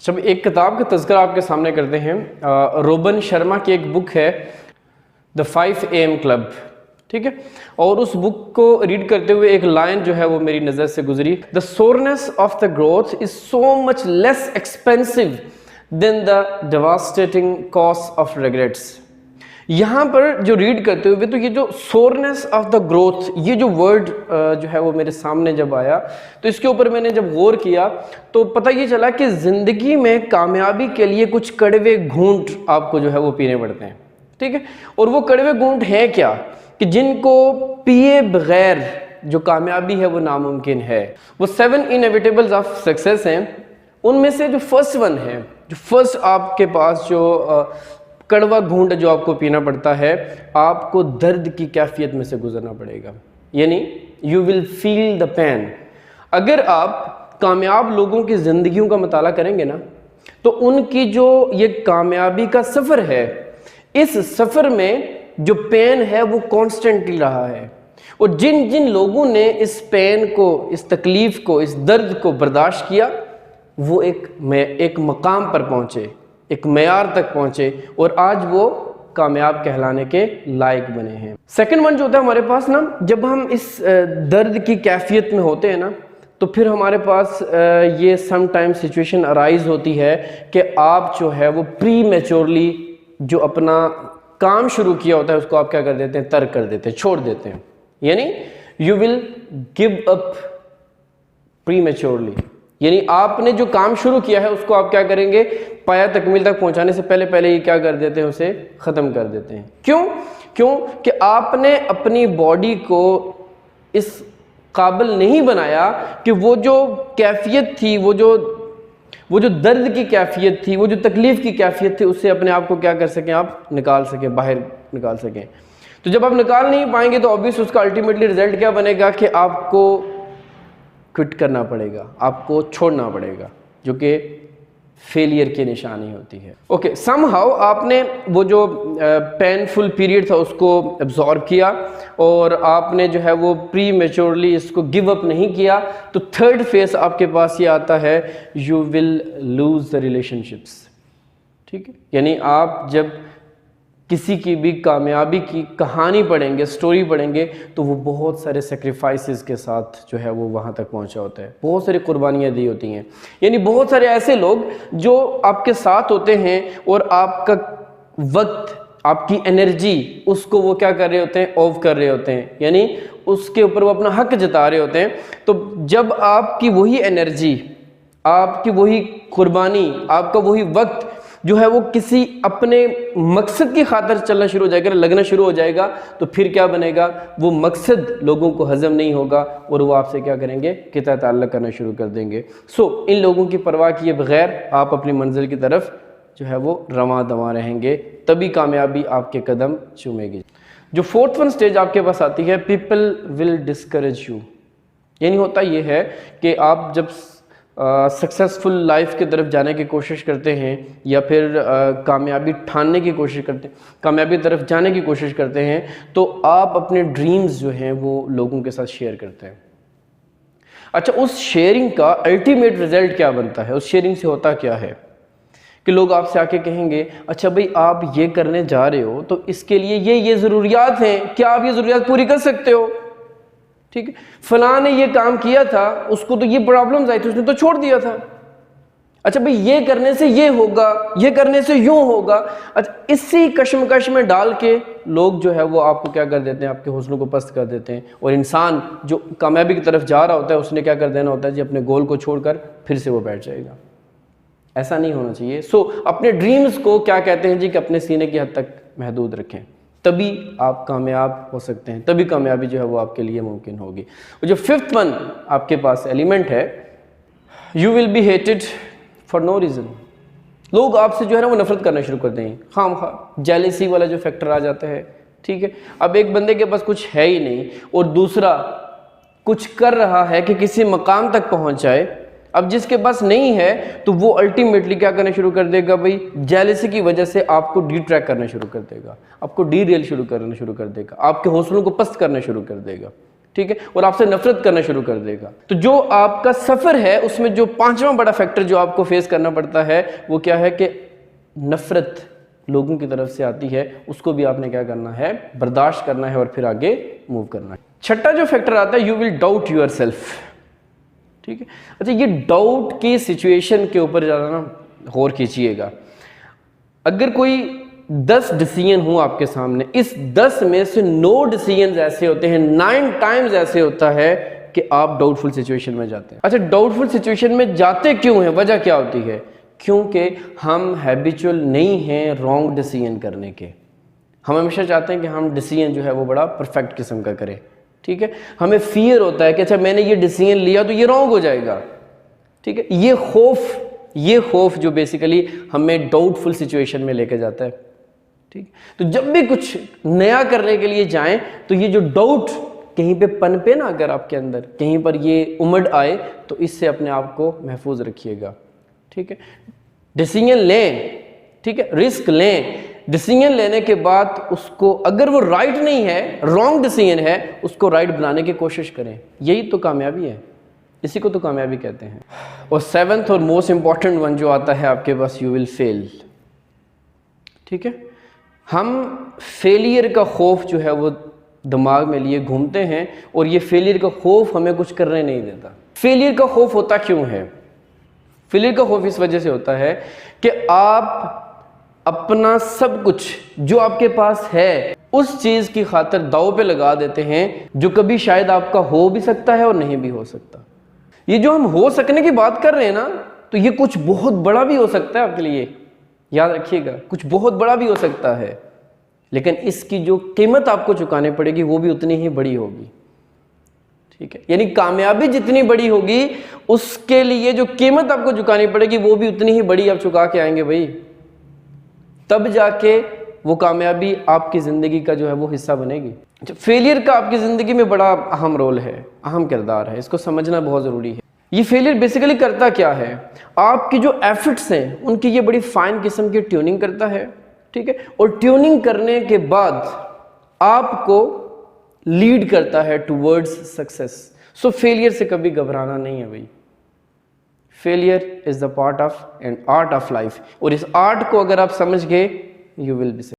جب ایک کتاب کا تذکرہ آپ کے سامنے کرتے ہیں، روبن شرما کی ایک بک ہے دا 5 AM کلب، ٹھیک ہے، اور اس بک کو ریڈ کرتے ہوئے ایک لائن جو ہے وہ میری نظر سے گزری، the soreness of the growth is so much less expensive than the devastating cost of regrets. یہاں پر جو ریڈ کرتے ہوئے تو یہ جو سورنس آف دا گروتھ، یہ جو ورڈ جو ہے وہ میرے سامنے جب آیا تو اس کے اوپر میں نے جب غور کیا تو پتہ یہ چلا کہ زندگی میں کامیابی کے لیے کچھ کڑوے گھونٹ آپ کو جو ہے وہ پینے پڑتے ہیں، ٹھیک ہے، اور وہ کڑوے گھونٹ ہیں کیا کہ جن کو پیے بغیر جو کامیابی ہے وہ ناممکن ہے۔ وہ 7 انیویٹیبلز آف سکسیس ہیں، ان میں سے جو فرسٹ ون ہے، جو فرسٹ آپ کے پاس جو کڑوا گھونٹ جو آپ کو پینا پڑتا ہے، آپ کو درد کی کیفیت میں سے گزرنا پڑے گا، یعنی you will feel the pain. اگر آپ کامیاب لوگوں کی زندگیوں کا مطالعہ کریں گے نا تو ان کی جو یہ کامیابی کا سفر ہے، اس سفر میں جو پین ہے وہ کانسٹنٹلی رہا ہے، اور جن جن لوگوں نے اس پین کو، اس تکلیف کو، اس درد کو برداشت کیا، وہ ایک مقام پر پہنچے، ایک معیار تک پہنچے، اور آج وہ کامیاب کہلانے کے لائق بنے ہیں۔ سیکنڈ ون جو ہوتا ہے ہمارے پاس نا، جب ہم اس درد کی کیفیت میں ہوتے ہیں نا تو پھر ہمارے پاس یہ سم ٹائم سچویشن ارائز ہوتی ہے کہ آپ جو ہے وہ پری میچورلی جو اپنا کام شروع کیا ہوتا ہے اس کو آپ کیا کر دیتے ہیں، ترک کر دیتے ہیں، چھوڑ دیتے ہیں، یعنی you will give up prematurely, یعنی آپ نے جو کام شروع کیا ہے اس کو آپ کیا کریں گے، پایا تکمیل تک پہنچانے سے پہلے ہی کیا کر دیتے ہیں، اسے ختم کر دیتے ہیں۔ کیوں کہ آپ نے اپنی باڈی کو اس قابل نہیں بنایا کہ وہ جو کیفیت تھی، وہ جو درد کی کیفیت تھی، وہ جو تکلیف کی کیفیت تھی، اس سے اپنے آپ کو کیا کر سکیں، آپ نکال سکیں، باہر نکال سکیں۔ تو جب آپ نکال نہیں پائیں گے تو obvious اس کا الٹیمیٹلی رزلٹ کیا بنے گا کہ آپ کو کوئٹ کرنا پڑے گا، آپ کو چھوڑنا پڑے گا، جو کہ فیلئر کی نشانی ہوتی ہے۔ اوکے، سم ہاؤ آپ نے وہ جو پینفل پیریڈ تھا اس کو ایبزارب کیا، اور آپ نے جو ہے وہ پری میچورلی اس کو گیو اپ نہیں کیا، تو تھرڈ فیز آپ کے پاس یہ آتا ہے، you will lose the relation ships, ٹھیک ہے، یعنی آپ جب کسی کی بھی کامیابی کی کہانی پڑھیں گے، سٹوری پڑھیں گے، تو وہ بہت سارے سیکریفائسز کے ساتھ جو ہے وہ وہاں تک پہنچا ہوتا ہے، بہت ساری قربانیاں دی ہوتی ہیں، یعنی بہت سارے ایسے لوگ جو آپ کے ساتھ ہوتے ہیں اور آپ کا وقت، آپ کی انرجی، اس کو وہ کیا کر رہے ہوتے ہیں، آف کر رہے ہوتے ہیں، یعنی اس کے اوپر وہ اپنا حق جتا رہے ہوتے ہیں۔ تو جب آپ کی وہی انرجی، آپ کی وہی قربانی، آپ کا وہی وقت جو ہے وہ کسی اپنے مقصد کی خاطر چلنا شروع ہو جائے گا، لگنا شروع ہو جائے گا، تو پھر کیا بنے گا، وہ مقصد لوگوں کو ہضم نہیں ہوگا اور وہ آپ سے کیا کریں گے، قطع تعلق کرنا شروع کر دیں گے۔ ان لوگوں کی پرواہ کیے بغیر آپ اپنی منزل کی طرف جو ہے وہ رواں دواں رہیں گے، تبھی کامیابی آپ کے قدم چومے گی۔ جو فورتھ ون سٹیج آپ کے پاس آتی ہے، پیپل ول ڈسکریج یو، یعنی ہوتا یہ ہے کہ آپ جب سکسیسفل لائف کی طرف جانے کی کوشش کرتے ہیں، یا پھر کامیابی ٹھاننے کی کوشش کرتے ہیں، کامیابی کی طرف جانے کی کوشش کرتے ہیں، تو آپ اپنے ڈریمز جو ہیں وہ لوگوں کے ساتھ شیئر کرتے ہیں۔ اچھا، اس شیئرنگ کا الٹیمیٹ رزلٹ کیا بنتا ہے، اس شیئرنگ سے ہوتا کیا ہے کہ لوگ آپ سے آ کے کہیں گے، اچھا بھئی آپ یہ کرنے جا رہے ہو تو اس کے لیے یہ ضروریات ہیں، کیا آپ یہ ضروریات پوری کر سکتے ہو؟ ٹھیک ہے، فلاں نے یہ کام کیا تھا، اس کو تو یہ پرابلمز آئی تھی، اس نے تو چھوڑ دیا تھا۔ اچھا بھئی یہ کرنے سے یہ ہوگا، یہ کرنے سے یوں ہوگا۔ اچھا، اسی کشمکش میں ڈال کے لوگ جو ہے وہ آپ کو کیا کر دیتے ہیں، آپ کے حوصلوں کو پست کر دیتے ہیں، اور انسان جو کامیابی کی طرف جا رہا ہوتا ہے اس نے کیا کر دینا ہوتا ہے جی، اپنے گول کو چھوڑ کر پھر سے وہ بیٹھ جائے گا۔ ایسا نہیں ہونا چاہیے۔ اپنے ڈریمز کو کیا کہتے ہیں جی، کہ اپنے سینے کی حد تک محدود رکھیں، تبھی آپ کامیاب ہو سکتے ہیں، تبھی کامیابی جو ہے وہ آپ کے لیے ممکن ہوگی۔ اور جو ففتھ ون آپ کے پاس ایلیمنٹ ہے، you will be hated for no reason, لوگ آپ سے جو ہے نا وہ نفرت کرنا شروع کر دیں گے، خام خواہ، جیلسی والا جو فیکٹر آ جاتا ہے، ٹھیک ہے۔ اب ایک بندے کے پاس کچھ ہے ہی نہیں اور دوسرا کچھ کر رہا ہے کہ کسی مقام تک پہنچ جائے، اب جس کے پاس نہیں ہے تو وہ الٹیمیٹلی کیا کرنا شروع کر دے گا بھائی، جیلسی کی وجہ سے آپ کو ڈی ٹریک کرنا شروع کر دے گا، آپ کو ڈی ریل کرنا شروع کر دے گا، آپ کے حوصلوں کو پست کرنا شروع کر دے گا، ٹھیک ہے، اور آپ سے نفرت کرنا شروع کر دے گا. تو جو آپ کا سفر ہے اس میں جو پانچواں بڑا فیکٹر جو آپ کو فیس کرنا پڑتا ہے وہ کیا ہے کہ نفرت لوگوں کی طرف سے آتی ہے، اس کو بھی آپ نے کیا کرنا ہے، برداشت کرنا ہے اور پھر آگے موو کرنا ہے. چھٹا جو فیکٹر آتا ہے، you will doubt your self. ٹھیک ہے، اچھا یہ ڈاؤٹ کی سچویشن کے اوپر زیادہ نا غور کیجیے گا. اگر کوئی 10 ڈیسیژن ہوں آپ کے سامنے، اس 10 میں سے 9 ڈیسیژنز ایسے ہوتے ہیں، 9 ٹائمز ایسے ہوتا ہے کہ آپ ڈاؤٹ فل سچویشن میں جاتے ہیں. اچھا ڈاؤٹ فل سچویشن میں جاتے کیوں ہیں، وجہ کیا ہوتی ہے؟ کیونکہ ہم ہیبیچول نہیں ہیں رانگ ڈیسیژن کرنے کے. ہم ہمیشہ چاہتے ہیں کہ ہم ڈیسیژن جو ہے وہ بڑا پرفیکٹ قسم کا کریں. ٹھیک ہے، ہمیں فیئر ہوتا ہے کہ اچھا میں نے یہ ڈیسیژن لیا تو یہ رانگ ہو جائے گا. ٹھیک ہے، یہ خوف جو بیسیکلی ہمیں ڈاؤٹ فل سچویشن میں لے کے جاتا ہے. ٹھیک، تو جب بھی کچھ نیا کرنے کے لیے جائیں تو یہ جو ڈاؤٹ کہیں پہ پنپے نا، اگر آپ کے اندر کہیں پر یہ امڈ آئے تو اس سے اپنے آپ کو محفوظ رکھیے گا. ٹھیک ہے، ڈیسیژن لیں، ٹھیک ہے، رسک لیں. ڈیسیژن لینے کے بعد اس کو اگر وہ رائٹ نہیں ہے، رانگ ڈیسیژن ہے، اس کو رائٹ بنانے کی کوشش کریں. یہی تو کامیابی ہے، اسی کو تو کامیابی کہتے ہیں. اور 7th اور موسٹ امپورٹنٹ ون جو آتا ہے آپ کے پاس، یو ول فیل. ٹھیک ہے، ہم فیلئر کا خوف جو ہے وہ دماغ میں لیے گھومتے ہیں اور یہ فیلئر کا خوف ہمیں کچھ کرنے نہیں دیتا. فیلئر کا خوف ہوتا کیوں ہے؟ فیلئر کا خوف اس وجہ سے ہوتا ہے کہ آپ اپنا سب کچھ جو آپ کے پاس ہے اس چیز کی خاطر داؤ پہ لگا دیتے ہیں جو کبھی شاید آپ کا ہو بھی سکتا ہے اور نہیں بھی ہو سکتا. یہ جو ہم ہو سکنے کی بات کر رہے ہیں نا، تو یہ کچھ بہت بڑا بھی ہو سکتا ہے آپ کے لیے. یاد رکھیے گا، کچھ بہت بڑا بھی ہو سکتا ہے، لیکن اس کی جو قیمت آپ کو چکانے پڑے گی وہ بھی اتنی ہی بڑی ہوگی. ٹھیک ہے، یعنی کامیابی جتنی بڑی ہوگی اس کے لیے جو قیمت آپ کو چکانی پڑے گی وہ بھی اتنی ہی بڑی آپ چکا کے آئیں گے بھائی. تب جا کے وہ کامیابی آپ کی زندگی کا جو ہے وہ حصہ بنے گی. فیلئر کا آپ کی زندگی میں بڑا اہم رول ہے، اہم کردار ہے، اس کو سمجھنا بہت ضروری ہے. یہ فیلئر بیسیکلی کرتا کیا ہے؟ آپ کی جو ایفرٹس ہیں ان کی یہ بڑی فائن قسم کی ٹیوننگ کرتا ہے. ٹھیک ہے، اور ٹیوننگ کرنے کے بعد آپ کو لیڈ کرتا ہے ٹورڈز سکسیس. سو فیلئر سے کبھی گھبرانا نہیں ہے بھائی. Failure is the part of and art of life, اور اس آرٹ کو اگر آپ سمجھ گئے، یو ول بی